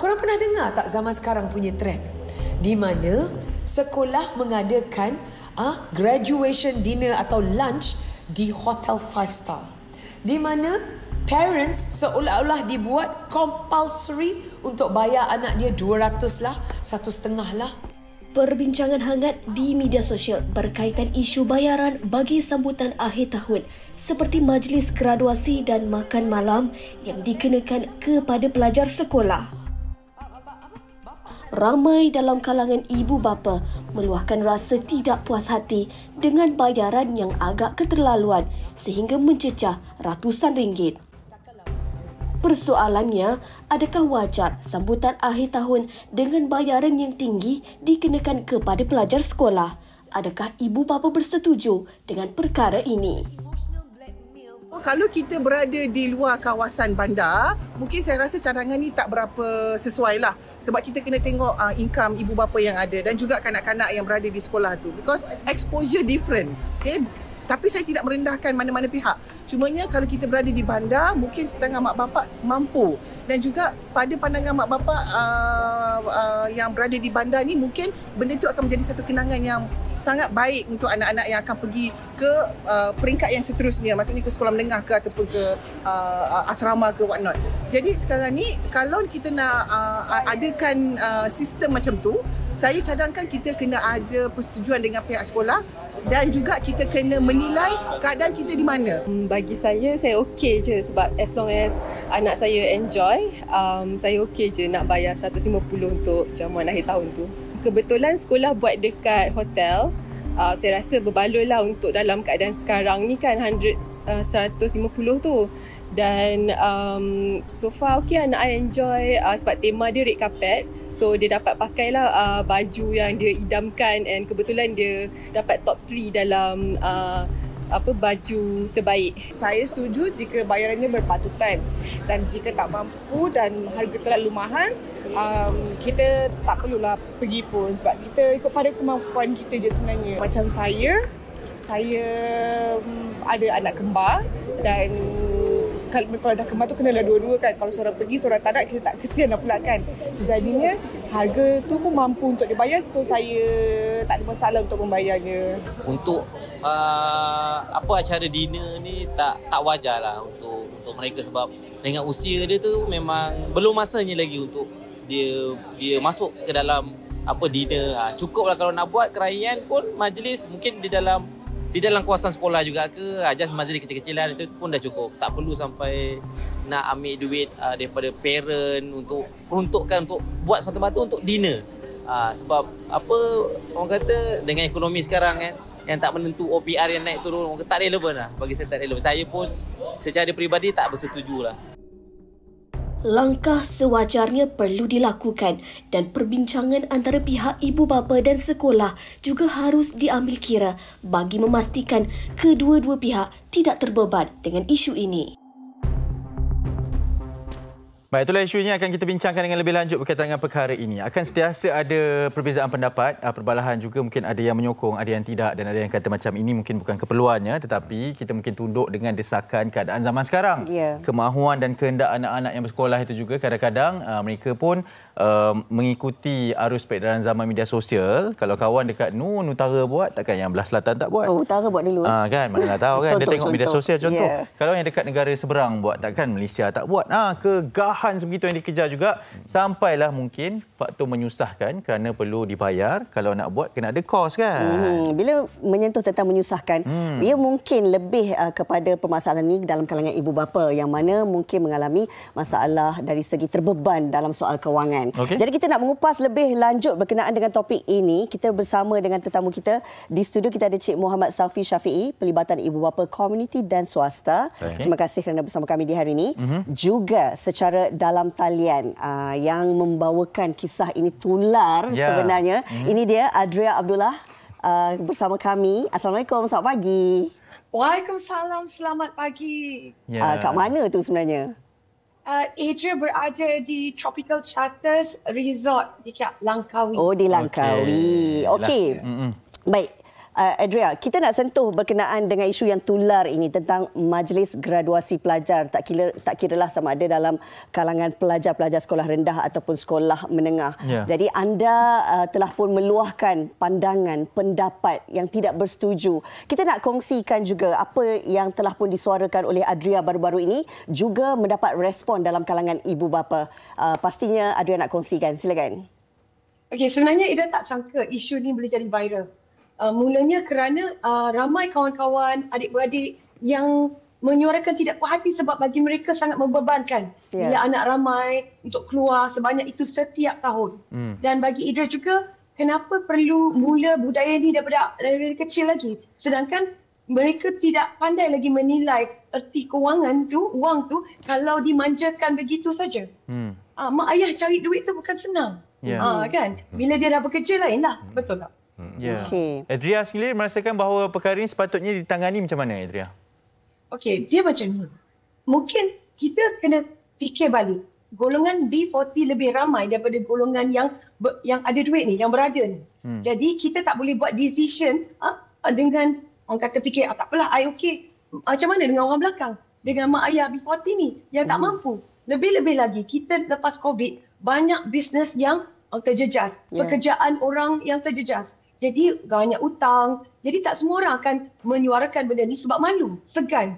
Korang pernah dengar tak zaman sekarang punya trend? Di mana sekolah mengadakan graduation dinner atau lunch di hotel 5 star. Di mana parents seolah-olah dibuat compulsory untuk bayar anak dia 200 lah, 1,5 lah. Perbincangan hangat di media sosial berkaitan isu bayaran bagi sambutan akhir tahun seperti majlis graduasi dan makan malam yang dikenakan kepada pelajar sekolah. Ramai dalam kalangan ibu bapa meluahkan rasa tidak puas hati dengan bayaran yang agak keterlaluan sehingga mencecah ratusan ringgit. Persoalannya, adakah wajar sambutan akhir tahun dengan bayaran yang tinggi dikenakan kepada pelajar sekolah? Adakah ibu bapa bersetuju dengan perkara ini? Kalau kita berada di luar kawasan bandar, mungkin saya rasa cadangan ni tak berapa sesuai lah. Sebab kita kena tengok income ibu bapa yang ada dan juga kanak-kanak yang berada di sekolah tu. Because exposure different. Okay? Tapi saya tidak merendahkan mana-mana pihak. Cumanya kalau kita berada di bandar, mungkin setengah mak bapak mampu. Dan juga pada pandangan mak bapak yang berada di bandar ni, mungkin benda tu akan menjadi satu kenangan yang sangat baik untuk anak-anak yang akan pergi ke peringkat yang seterusnya. Maksudnya ke sekolah menengah ke ataupun ke asrama ke whatnot. Jadi sekarang ni, kalau kita nak adakan sistem macam tu, saya cadangkan kita kena ada persetujuan dengan pihak sekolah dan juga kita kena menilai keadaan kita di mana. Bagi saya okey je sebab as long as anak saya enjoy, saya okey je nak bayar 150 untuk jamuan akhir tahun tu. Kebetulan sekolah buat dekat hotel, saya rasa berbaloi lah untuk dalam keadaan sekarang ni kan 150 tu. Dan so far okay, anak I enjoy sebab tema dia red carpet. So dia dapat pakailah baju yang dia idamkan and kebetulan dia dapat top 3 dalam baju terbaik. Saya setuju jika bayarannya berpatutan dan jika tak mampu dan harga terlalu mahal, kita tak perlulah pergi pun sebab kita ikut pada kemampuan kita je sebenarnya. Macam saya ada anak kembar dan kalau dah kembar tu kenalah dua-dua kan. Kalau seorang pergi, seorang tak nak, kita tak kesian lah pula kan. Jadinya harga tu pun mampu untuk dibayar, so saya tak ada masalah untuk membayarnya. Untuk acara dinner ni tak wajar lah untuk mereka sebab dengan usia dia tu memang belum masanya lagi untuk dia masuk ke dalam dinner. Cukup lah kalau nak buat kerajaan pun majlis mungkin di dalam kawasan sekolah juga ke, just majlis kecil-kecilan itu pun dah cukup. Tak perlu sampai nak ambil duit daripada parent untuk peruntukkan untuk buat semata-mata untuk dinner. Sebab orang kata dengan ekonomi sekarang kan yang tak menentu, OPR yang naik turun, tak relevan lah. Bagi saya tak relevan. Saya pun secara peribadi tak bersetuju lah. Langkah sewajarnya perlu dilakukan dan perbincangan antara pihak ibu bapa dan sekolah juga harus diambil kira bagi memastikan kedua-dua pihak tidak terbeban dengan isu ini. Baik, itulah isunya akan kita bincangkan dengan lebih lanjut berkaitan dengan perkara ini. Akan sentiasa ada perbezaan pendapat, perbalahan juga, mungkin ada yang menyokong, ada yang tidak dan ada yang kata macam ini mungkin bukan keperluannya, tetapi kita mungkin tunduk dengan desakan keadaan zaman sekarang. Kemahuan dan kehendak anak-anak yang bersekolah itu juga kadang-kadang mereka pun mengikuti arus peredaran zaman media sosial. Kalau kawan dekat Nun Utara buat, takkan yang belah selatan tak buat? Utara buat dulu. Kan, mana nak tahu kan. Dia tengok media sosial contoh. Kalau yang dekat negara seberang buat, takkan Malaysia tak buat? Kegahan sebegitu yang dikejar juga. Sampailah mungkin faktor menyusahkan kerana perlu dibayar. Kalau nak buat, kena ada kos kan. Bila menyentuh tentang menyusahkan, ia mungkin lebih kepada permasalahan ini dalam kalangan ibu bapa yang mana mungkin mengalami masalah dari segi terbeban dalam soal kewangan. Jadi kita nak mengupas lebih lanjut berkenaan dengan topik ini. Kita bersama dengan tetamu kita di studio. Kita ada Cik Muhammad Safi Syafiee, Pelibatan Ibu Bapa Komuniti dan Swasta. Terima kasih kerana bersama kami di hari ini. Juga secara dalam talian yang membawakan kisah ini tular sebenarnya. Ini dia Adria Abdullah bersama kami. Assalamualaikum, selamat pagi. Waalaikumsalam, selamat pagi. Kat mana tu sebenarnya? Adria berada di Tropical Charters Resort di Langkawi. Oh, di Langkawi. Okey. Baik. Adria, kita nak sentuh berkenaan dengan isu yang tular ini tentang majlis graduasi pelajar. Tak kiralah sama ada dalam kalangan pelajar-pelajar sekolah rendah ataupun sekolah menengah. Jadi anda telah pun meluahkan pandangan, pendapat yang tidak bersetuju. Kita nak kongsikan juga apa yang telah pun disuarakan oleh Adria baru-baru ini, juga mendapat respon dalam kalangan ibu bapa. Pastinya Adria nak kongsikan. Silakan. Okey, sebenarnya Ida tak sangka isu ni boleh jadi viral. Mulanya kerana ramai kawan-kawan, adik-beradik yang menyuarakan tidak puas hati sebab bagi mereka sangat membebankan bila anak ramai untuk keluar sebanyak itu setiap tahun. Dan bagi Ida juga, kenapa perlu mula budaya ni dari kecil lagi, sedangkan mereka tidak pandai lagi menilai erti kewangan tu, wang tu, kalau dimanjakan begitu saja. Mak ayah cari duit tu bukan senang. Kan? Bila dia dah bekerja lainlah, betul tak? Okay. Adria sendiri merasakan bahawa perkara ini sepatutnya ditangani macam mana, Adria? Okey, dia macam ni. Mungkin kita kena fikir balik. Golongan B40 lebih ramai daripada golongan yang ada duit ni, yang berada ni. Jadi kita tak boleh buat decision dengan orang kata fikir, tak apalah, I okey. Macam mana dengan orang belakang? Dengan mak ayah B40 ni yang tak mampu. Lebih-lebih lagi, kita lepas COVID, banyak bisnes yang terjejas. Pekerjaan orang yang terjejas. Jadi banyak utang. Jadi tak semua orang akan menyuarakan benda ni sebab malu, segan.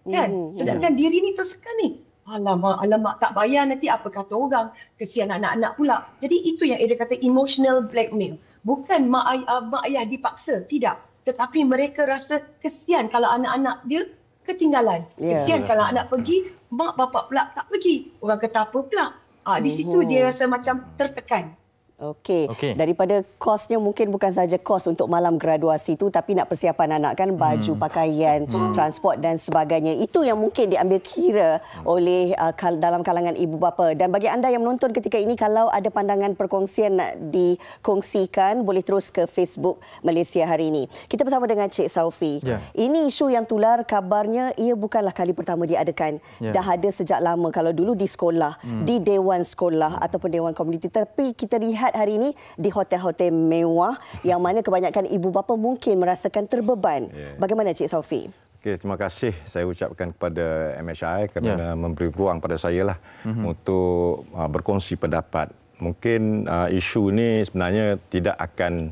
Kan? Sedangkan diri ni tersegan ni. Alamak, tak bayar nanti apa kata orang. Kesian anak-anak pula. Jadi itu yang Ida kata emotional blackmail. Bukan mak ayah dipaksa, tidak. Tetapi mereka rasa kesian kalau anak-anak dia ketinggalan. Kesian kalau anak pergi, mak bapak pula tak pergi. Orang kata apa pula. Di situ dia rasa macam tertekan. Okey. Daripada kosnya mungkin bukan saja kos untuk malam graduasi itu, tapi nak persiapan anak kan, baju, pakaian, transport dan sebagainya. Itu yang mungkin diambil kira oleh dalam kalangan ibu bapa. Dan bagi anda yang menonton ketika ini, kalau ada pandangan perkongsian nak dikongsikan, boleh terus ke Facebook Malaysia Hari Ini. Kita bersama dengan Cik Saufi. Ini isu yang tular, kabarnya ia bukanlah kali pertama diadakan. Dah ada sejak lama. Kalau dulu di sekolah, di dewan sekolah ataupun dewan komuniti. Tapi kita lihat hari ini di hotel-hotel mewah yang mana kebanyakan ibu bapa mungkin merasakan terbeban. Bagaimana Cik Saufi? Okey, terima kasih saya ucapkan kepada MHI kerana memberi ruang pada saya lah untuk berkongsi pendapat. Mungkin isu ini sebenarnya tidak akan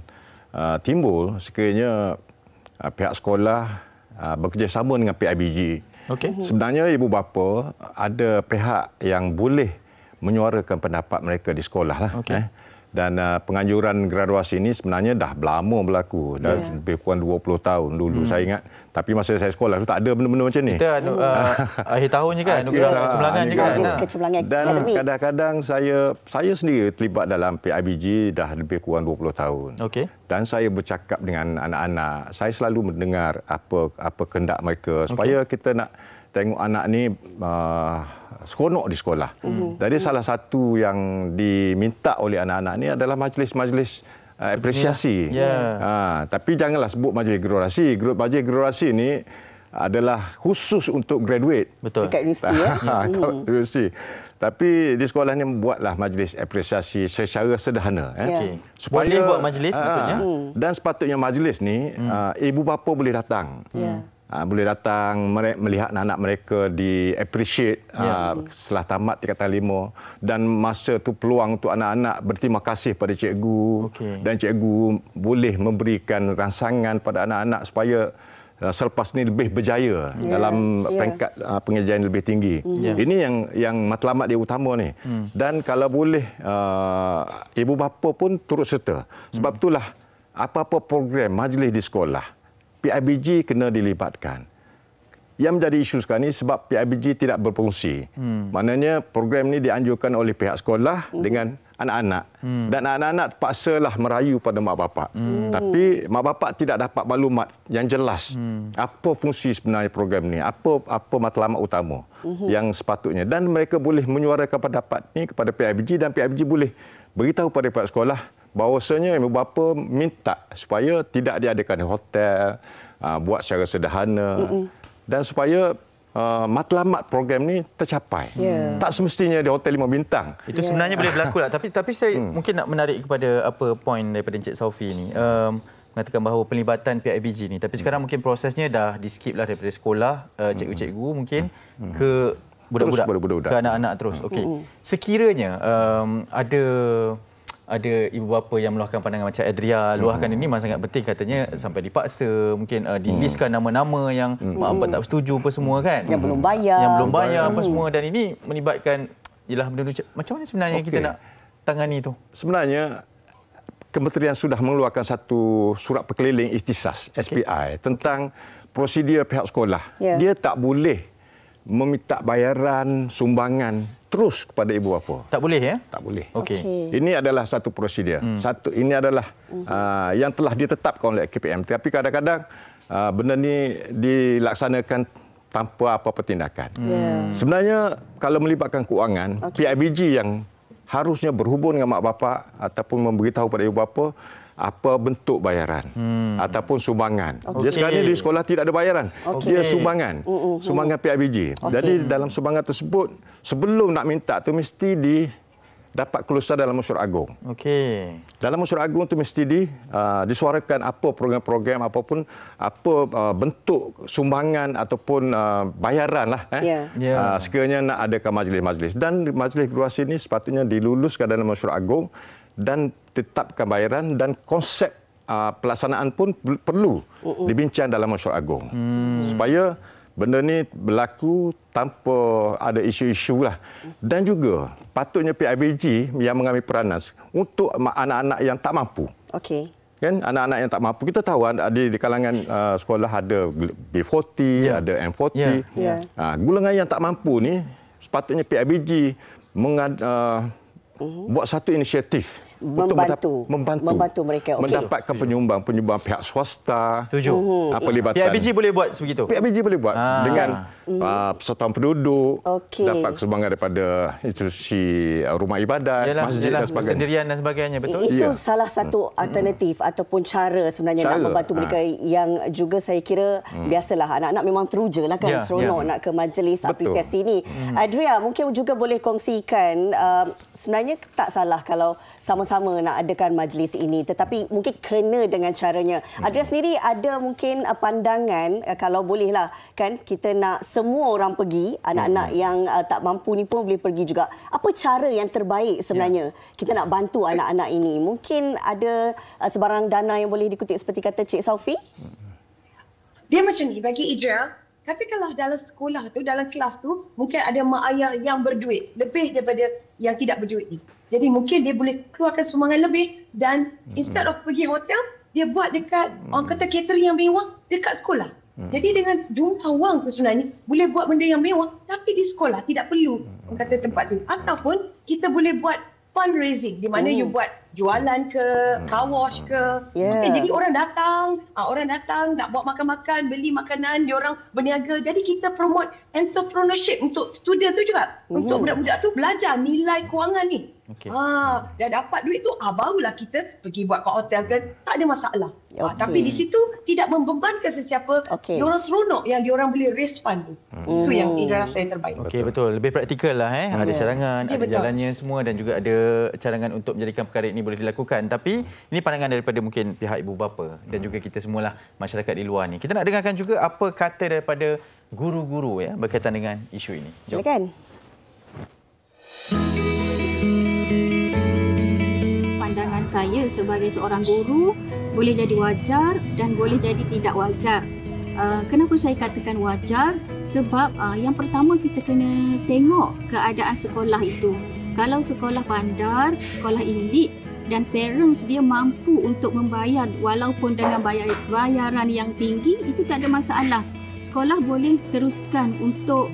timbul sekiranya pihak sekolah bekerjasama dengan PIBG. Sebenarnya ibu bapa ada pihak yang boleh menyuarakan pendapat mereka di sekolah lah. Dan penganjuran graduasi ini sebenarnya dah lama berlaku. Dah lebih kurang 20 tahun dulu saya ingat. Tapi masa saya sekolah tu tak ada benda-benda macam ni. Kita akhir tahun je kan, anugerah kecemerlangan je kan. Dan kadang-kadang saya sendiri terlibat dalam PIBG dah lebih kurang 20 tahun. Dan saya bercakap dengan anak-anak. Saya selalu mendengar apa kehendak mereka supaya kita nak tengok anak ni seronok di sekolah. Jadi salah satu yang diminta oleh anak-anak ni adalah majlis-majlis apresiasi. Tapi janganlah sebut majlis graduasi. Majlis graduasi ni adalah khusus untuk graduate. Dekat universiti. Tapi di sekolah ni buatlah majlis apresiasi secara sederhana. Supaya boleh buat majlis maksudnya. Dan sepatutnya majlis ni ibu bapa boleh datang. Boleh datang melihat anak-anak mereka di appreciate setelah tamat tingkatan 5, dan masa tu peluang untuk anak-anak berterima kasih pada cikgu, dan cikgu boleh memberikan rangsangan pada anak-anak supaya selepas ni lebih berjaya dalam peringkat pengajian lebih tinggi. Ini yang matlamat dia utama ni. Dan kalau boleh ibu bapa pun turut serta. Sebab itulah apa-apa program majlis di sekolah PIBG kena dilibatkan. Yang menjadi isu sekarang ini sebab PIBG tidak berfungsi. Maknanya program ini dianjurkan oleh pihak sekolah dengan anak-anak. Dan anak-anak terpaksalah merayu pada mak bapak. Tapi mak bapak tidak dapat maklumat yang jelas apa fungsi sebenarnya program ini, apa matlamat utama yang sepatutnya. Dan mereka boleh menyuarakan pendapat ini kepada PIBG, dan PIBG boleh beritahu pada pihak sekolah bahawasanya ibu bapa minta supaya tidak diadakan di hotel, buat secara sederhana, dan supaya matlamat program ni tercapai. Tak semestinya di hotel 5 bintang. Itu sebenarnya boleh berlaku lah. Tapi saya mungkin nak menarik kepada apa poin daripada Encik Saufi ni. mengatakan bahawa pelibatan PIBG ni, tapi sekarang mungkin prosesnya dah di-skip lah daripada sekolah, cikgu-cikgu mungkin ke budak-budak, ke anak-anak terus. Okey. Sekiranya ada ibu bapa yang meluahkan pandangan macam Adria luahkan ini memang sangat penting, katanya sampai dipaksa, mungkin dilistkan nama-nama yang mak bapak tak setuju apa semua kan, yang belum bayar apa semua, dan ini melibatkan ialah benda macam mana sebenarnya kita nak tangani tu? Sebenarnya kementerian sudah mengeluarkan satu surat perkeliling ikhtisas SPI tentang prosedur pihak sekolah. Dia tak boleh meminta bayaran sumbangan terus kepada ibu bapa. Tak boleh ya? Tak boleh. Okey. Ini adalah satu prosedur. Ini adalah yang telah ditetapkan oleh KPM. Tapi kadang-kadang benda ni dilaksanakan tanpa apa-apa tindakan. Sebenarnya kalau melibatkan kewangan, PIBG yang harusnya berhubung dengan mak bapak ataupun memberitahu pada ibu bapa apa bentuk bayaran ataupun sumbangan. Dia sekarang ni di sekolah tidak ada bayaran. Dia sumbangan. Sumbangan PIBG. Jadi dalam sumbangan tersebut, sebelum nak minta tu mesti dapat kelulusan dalam mesyuarat agung. Dalam mesyuarat agung tu mesti disuarakan apa program-program apapun, apa bentuk sumbangan ataupun bayaran lah. Sekiranya nak adakan majlis-majlis. Dan majlis graduasi ini sepatutnya diluluskan dalam mesyuarat agung dan tetapkan bayaran, dan konsep pelaksanaan pun perlu dibincang dalam mesyuarat agung. Supaya benda ni berlaku tanpa ada isu-isu lah. Dan juga patutnya PIBG yang mengambil peranan untuk anak-anak yang tak mampu. Kan, anak-anak yang tak mampu, kita tahu di kalangan sekolah ada B40, ada M40. Golongan yang tak mampu ni sepatutnya PIBG buat satu inisiatif membantu mereka mendapatkan penyumbang pihak swasta. Setuju. Pelibatan PIBG boleh buat sebegitu. PIBG boleh buat dengan persatuan penduduk, dapat sumbangan daripada institusi rumah ibadat, masjid dan sebagainya. Sendirian dan sebagainya, betul? Itu salah satu alternatif ataupun cara sebenarnya nak membantu mereka, yang juga saya kira biasalah anak-anak memang teruja lah kan, seronok nak ke majlis apresiasi ni. Adria, mungkin juga boleh kongsikan, sebenarnya tak salah kalau sama-sama nak adakan majlis ini, tetapi mungkin kena dengan caranya. Adria sendiri ada mungkin pandangan, kalau bolehlah kan, kita nak semua orang pergi, anak-anak yang tak mampu ni pun boleh pergi juga. Apa cara yang terbaik sebenarnya kita nak bantu anak-anak ini? Mungkin ada sebarang dana yang boleh dikutip seperti kata Cik Saufi? Dia macam ni, bagi Adria, katakanlah dalam sekolah tu, dalam kelas tu, mungkin ada mak ayah yang berduit lebih daripada yang tidak berduit ni. Jadi mungkin dia boleh keluarkan sumbangan lebih, dan instead of pergi hotel, dia buat dekat orang kata catering yang mewah dekat sekolah. Jadi dengan jumlah wang tu sebenarnya boleh buat benda yang mewah, tapi di sekolah tidak perlu orang kata tempat tu. Ataupun kita boleh buat fundraising di mana you buat jualan ke, car wash ke. Jadi orang datang nak buat makan-makan, beli makanan, diorang berniaga. Jadi kita promote entrepreneurship untuk student tu juga. Untuk budak-budak tu belajar nilai kewangan ni. Dah dapat duit tu, barulah kita pergi buat kat hotel ke, tak ada masalah. Tapi di situ tidak membebankan sesiapa. Diorang seronok yang diorang boleh raise fund tu. Itu yang Ida rasa yang terbaik. Betul. Lebih praktikal lah. Ada cadangan, ada jalannya semua, dan juga ada cadangan untuk menjadikan perkara ini boleh dilakukan. Tapi ini pandangan daripada mungkin pihak ibu bapa dan juga kita semualah, masyarakat di luar ni. Kita nak dengarkan juga apa kata daripada guru-guru berkaitan dengan isu ini. Silakan. Pandangan saya sebagai seorang guru boleh jadi wajar dan boleh jadi tidak wajar. Kenapa saya katakan wajar? Sebab yang pertama kita kena tengok keadaan sekolah itu. Kalau sekolah bandar, sekolah elit dan parents dia mampu untuk membayar walaupun dengan bayaran yang tinggi, itu tak ada masalah. Sekolah boleh teruskan untuk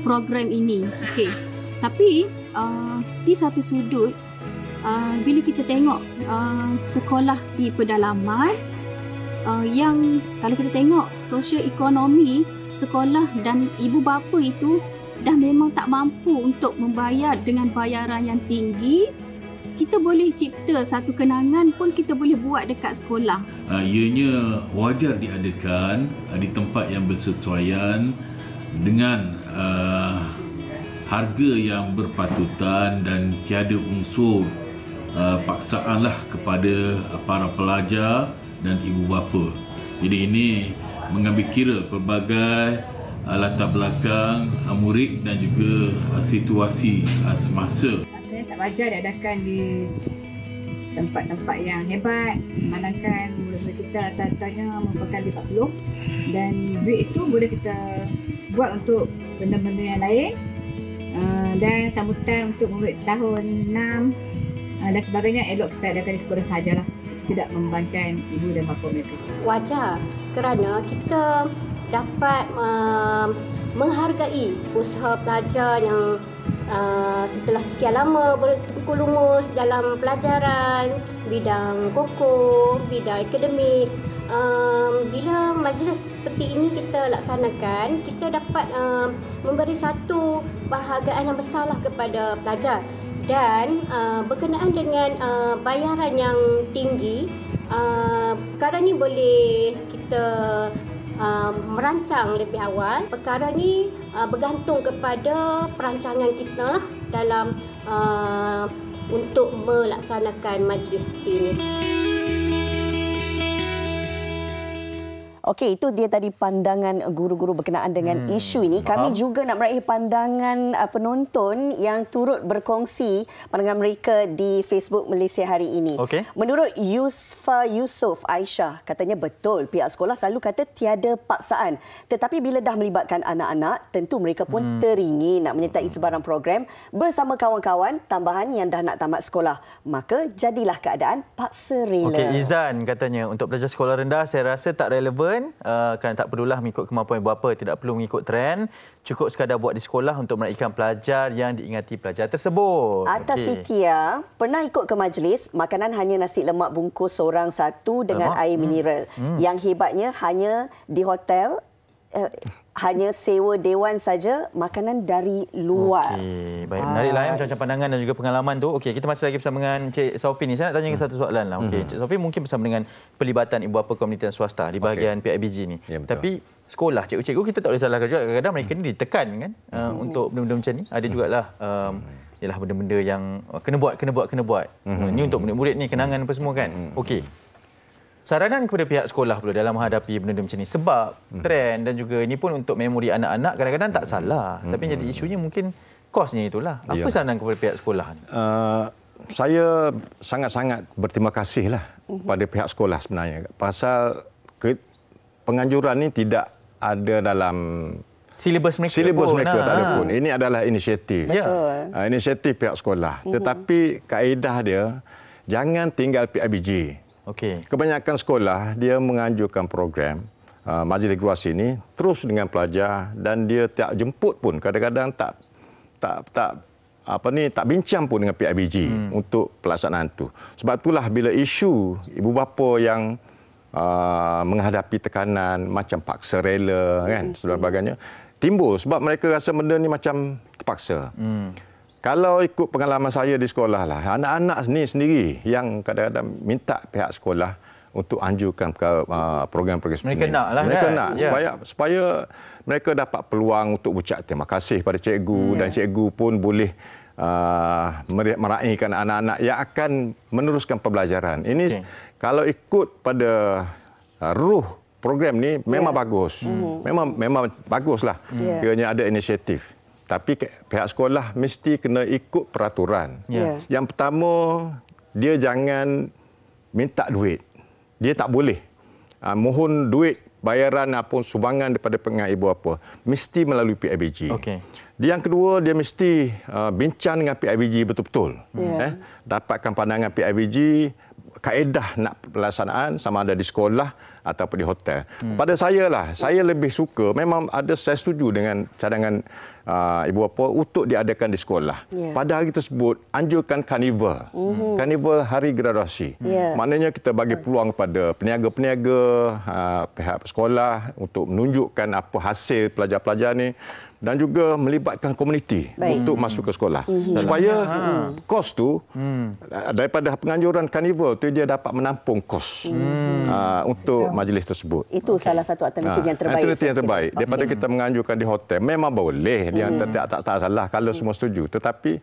program ini. Tapi di satu sudut, bila kita tengok sekolah di pedalaman, yang kalau kita tengok sosioekonomi sekolah dan ibu bapa itu dah memang tak mampu untuk membayar dengan bayaran yang tinggi, kita boleh cipta satu kenangan pun kita boleh buat dekat sekolah. Ianya wajar diadakan di tempat yang bersesuaian dengan harga yang berpatutan dan tiada unsur paksaanlah kepada para pelajar dan ibu bapa. Jadi ini mengambil kira pelbagai latar belakang murid dan juga situasi semasa. Rasanya tak wajar diadakan di tempat-tempat yang hebat, manakala murid-murid kita rata-ratanya merupakan di 40 dan duit itu boleh kita buat untuk benda-benda yang lain dan sambutan untuk murid tahun 6 dan sebagainya elok kita adakan di sekolah sahajalah, tidak membebankan ibu dan bapa mereka. Wajar kerana kita dapat menghargai usaha pelajar yang setelah sekian lama berkulungus dalam pelajaran, bidang kokoh, bidang akademik. Bila majlis seperti ini kita laksanakan, kita dapat memberi satu penghargaan yang besarlah kepada pelajar. Dan berkenaan dengan bayaran yang tinggi, perkara ni boleh kita merancang lebih awal. Perkara ni bergantung kepada perancangan kita dalam untuk melaksanakan majlis seperti ini. Okey, itu dia tadi pandangan guru-guru berkenaan dengan isu ini. Kami juga nak meraih pandangan penonton yang turut berkongsi pandangan mereka di Facebook Malaysia hari ini. Okay. Menurut Yusfa Yusof Aisyah, katanya betul pihak sekolah selalu kata tiada paksaan. Tetapi bila dah melibatkan anak-anak, tentu mereka pun teringin nak menyertai sebarang program bersama kawan-kawan tambahan yang dah nak tamat sekolah. Maka jadilah keadaan paksa rela. Okey, Izan katanya untuk pelajar sekolah rendah saya rasa tak relevan. Kerana tak perlulah mengikut kemampuan ibu bapa, tidak perlu mengikut trend, cukup sekadar buat di sekolah untuk menaikkan pelajar yang diingati pelajar tersebut. Atas Sitia, pernah ikut ke majlis, makanan hanya nasi lemak bungkus seorang satu dengan air mineral. Yang hebatnya hanya di hotel, hanya sewa dewan saja, makanan dari luar. Okey, baik. Menariklah macam-macam pandangan dan juga pengalaman tu. Okey, kita masih lagi bersama dengan Cik Sofi ni. Saya nak tanya satu soalan lah. Okey, Cik Sofi mungkin bersama dengan pelibatan ibu bapa komuniti dan swasta di bahagian PIBG ni. Ya, tapi sekolah, cikgu-cikgu kita tak boleh salahkan juga. Kadang-kadang mereka ni ditekan kan untuk benda-benda macam ni. Ada jugalah ialah benda-benda yang kena buat. Ni untuk murid-murid ni kenangan apa semua kan. Okey. Saranan kepada pihak sekolah pula dalam menghadapi benda macam ni. Sebab trend dan juga ini pun untuk memori anak-anak kadang-kadang tak salah. Tapi jadi isunya mungkin kosnya itulah. Apa saranan kepada pihak sekolah ni? Saya sangat-sangat berterima kasihlah pada pihak sekolah sebenarnya. Pasal penganjuran ni tidak ada dalam silibus mereka tak ada pun. Ini adalah inisiatif. Inisiatif pihak sekolah. Tetapi kaedah dia, jangan tinggal PIBG. Okey. Kebanyakan sekolah dia menganjurkan program majlis graduasi ini terus dengan pelajar dan dia tak jemput pun, kadang-kadang tak bincang pun dengan PIBG untuk pelaksanaan itu. Sebab itulah bila isu ibu bapa yang menghadapi tekanan macam paksa rela kan sebagainya timbul sebab mereka rasa benda ni macam terpaksa. Kalau ikut pengalaman saya di sekolah lah, anak-anak ni sendiri yang kadang-kadang minta pihak sekolah untuk anjurkan program-program mereka nak lah mereka nak supaya mereka dapat peluang untuk ucap terima kasih pada cikgu dan cikgu pun boleh meraihkan anak-anak yang akan meneruskan pembelajaran. Ini kalau ikut pada ruh program ni memang bagus. Memang baguslah. Kiranya ada inisiatif. Tapi pihak sekolah mesti kena ikut peraturan. Yang pertama, dia jangan minta duit. Dia tak boleh mohon duit, bayaran ataupun sumbangan daripada pengat ibu bapa. Mesti melalui PIBG. Yang kedua, dia mesti bincang dengan PIBG betul-betul. Dapatkan pandangan PIBG, kaedah nak pelaksanaan sama ada di sekolah ataupun di hotel. Pada saya lah, saya lebih suka, memang saya setuju dengan cadangan ibu bapa untuk diadakan di sekolah. Pada hari tersebut, anjurkan karnival. Karnival hari graduasi. Maknanya kita bagi peluang kepada peniaga-peniaga, pihak sekolah untuk menunjukkan apa hasil pelajar-pelajar ni dan juga melibatkan komuniti untuk masuk ke sekolah. Supaya kos tu daripada penganjuran karnival tu dia dapat menampung kos untuk majlis tersebut. Itu salah satu alternatif yang terbaik. Alternatif yang terbaik. Daripada kita menganjurkan di hotel, memang boleh. Dia tak salah kalau semua setuju. Tetapi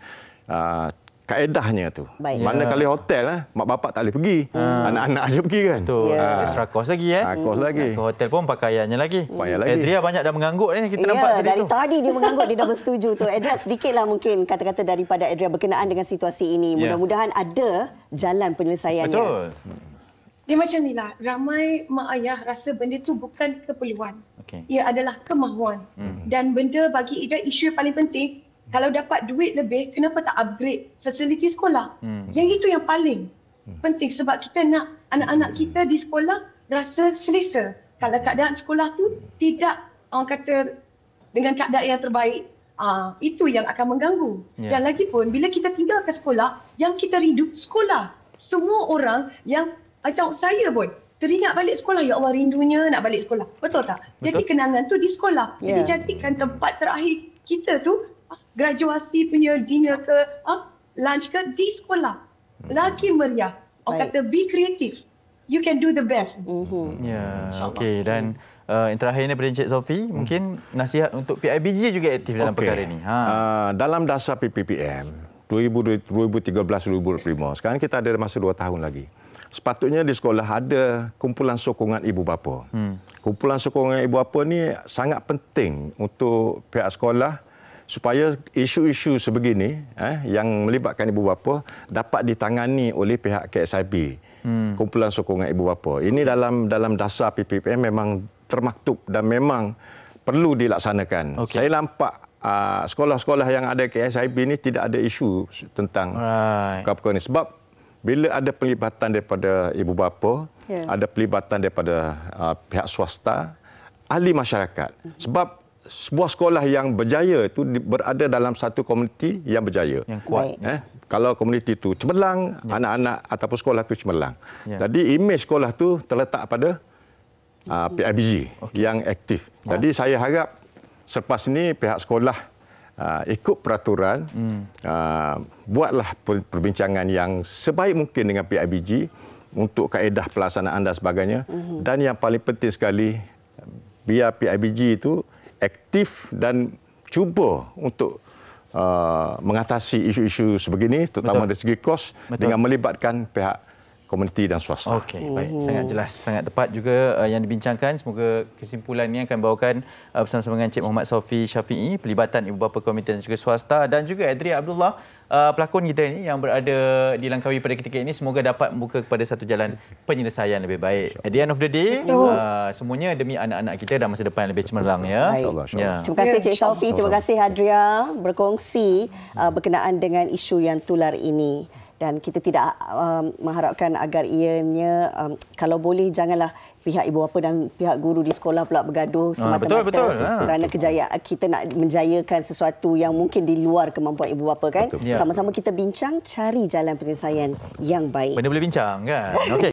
kaedahnya tu. Baik. Mana kali hotel mak bapak tak boleh pergi. Anak-anak aja pergi kan. Betul. Extra cost lagi Cost lagi. Ke hotel pun pakaiannya lagi. Payah lagi. Adria banyak dah mengangguk ni kita nampak dari tadi dia mengangguk, dia dah bersetuju tu. Adria, sedikitlah mungkin kata-kata daripada Adria berkenaan dengan situasi ini. Mudah-mudahan ada jalan penyelesaiannya. Betul. Dia macam ni lah, ramai mak ayah rasa benda tu bukan keperluan. Ia adalah kemahuan. Dan benda bagi Ida, isu yang paling penting, kalau dapat duit lebih, kenapa tak upgrade fasiliti sekolah? Yang itu yang paling penting sebab kita nak anak-anak kita di sekolah rasa selesa. Kalau keadaan sekolah tu tidak, orang kata, dengan keadaan yang terbaik, itu yang akan mengganggu. Dan lagi pun, bila kita tinggalkan sekolah, yang kita rindu sekolah. Semua orang yang macam saya pun teringat balik sekolah. Ya Allah, rindunya nak balik sekolah. Betul tak? Betul. Jadi kenangan tu di sekolah. Jadi jadikan tempat terakhir kita tu graduasi punya dinner ke lunch ke di sekolah. Lagi meriah. Orang kata be creative. You can do the best. Ya, okey. Dan yang terakhir ni daripada Encik Sophie, mungkin nasihat untuk PIBG juga aktif dalam perkara ini. Dalam dasar PPPM 2013-2025, sekarang kita ada masa 2 tahun lagi. Sepatutnya di sekolah ada kumpulan sokongan ibu bapa. Kumpulan sokongan ibu bapa ni sangat penting untuk pihak sekolah supaya isu-isu sebegini yang melibatkan ibu bapa dapat ditangani oleh pihak KSIB. Kumpulan sokongan ibu bapa. Ini dalam dasar PPPM memang termaktub dan memang perlu dilaksanakan. Saya nampak sekolah-sekolah yang ada KSIB ini tidak ada isu tentang perkara ini sebab bila ada pelibatan daripada ibu bapa, ada pelibatan daripada pihak swasta, ahli masyarakat. Sebab sebuah sekolah yang berjaya itu berada dalam satu komuniti yang berjaya. Yang kuat. Kalau komuniti itu cemerlang, anak-anak ataupun sekolah itu cemerlang. Jadi imej sekolah itu terletak pada PIBG yang aktif. Jadi saya harap selepas ini pihak sekolah ikut peraturan, buatlah perbincangan yang sebaik mungkin dengan PIBG untuk kaedah pelaksanaan dan sebagainya. Dan yang paling penting sekali, biar PIBG itu aktif dan cuba untuk mengatasi isu-isu sebegini, terutama dari segi kos, dengan melibatkan pihak komuniti dan swasta. Okey, baik. Sangat jelas, sangat tepat juga yang dibincangkan. Semoga kesimpulan ini akan bawakan bersama-sama dengan Encik Muhammad Sophie Syafiee, pelibatan ibu bapa komuniti dan juga swasta, dan juga Adria Abdullah, pelakon kita ini yang berada di Langkawi pada ketika ini. Semoga dapat membuka kepada satu jalan penyelesaian lebih baik. At the end of the day, semuanya demi anak-anak kita dan masa depan yang lebih cemerlang. Terima kasih Encik Sophie, terima kasih Adria berkongsi berkenaan dengan isu yang tular ini. Dan kita tidak mengharapkan agar ianya, kalau boleh janganlah pihak ibu bapa dan pihak guru di sekolah pula bergaduh semata-mata kerana kejayaan. Kita nak menjayakan sesuatu yang mungkin di luar kemampuan ibu bapa kan. Sama-sama kita bincang, cari jalan penyelesaian yang baik. Benda boleh bincang kan. Okey.